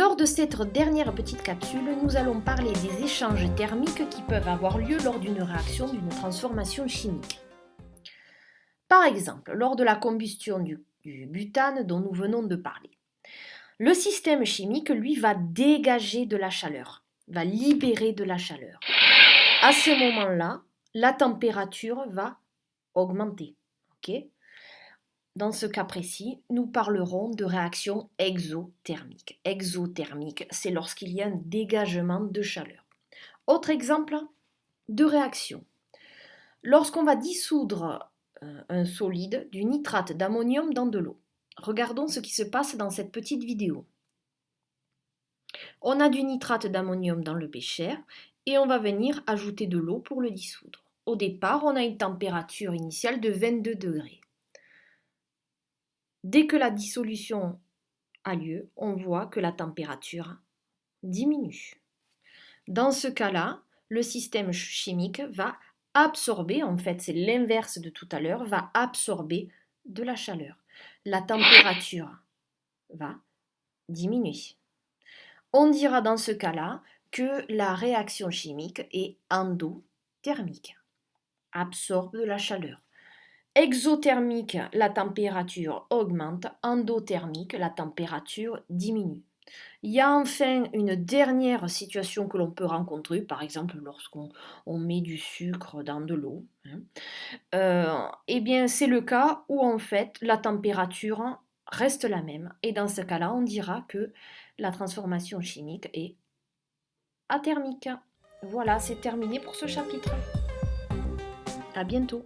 Lors de cette dernière petite capsule, nous allons parler des échanges thermiques qui peuvent avoir lieu lors d'une réaction d'une transformation chimique. Par exemple, lors de la combustion du butane dont nous venons de parler. Le système chimique, lui, va dégager de la chaleur, va libérer de la chaleur. À ce moment-là, la température va augmenter. Dans ce cas précis, nous parlerons de réaction exothermique. Exothermique, c'est lorsqu'il y a un dégagement de chaleur. Autre exemple de réaction. Lorsqu'on va dissoudre un solide, du nitrate d'ammonium dans de l'eau. Regardons ce qui se passe dans cette petite vidéo. On a du nitrate d'ammonium dans le bécher et on va venir ajouter de l'eau pour le dissoudre. Au départ, on a une température initiale de 22 degrés. Dès que la dissolution a lieu, on voit que la température diminue. Dans ce cas-là, le système chimique va absorber, en fait c'est l'inverse de tout à l'heure, va absorber de la chaleur. La température va diminuer. On dira dans ce cas-là que la réaction chimique est endothermique, absorbe de la chaleur. Exothermique, la température augmente, endothermique, la température diminue. Il y a enfin une dernière situation que l'on peut rencontrer, par exemple lorsqu'on met du sucre dans de l'eau. Eh bien, c'est le cas où en fait la température reste la même. Et dans ce cas-là, on dira que la transformation chimique est athermique. Voilà, c'est terminé pour ce chapitre. À bientôt.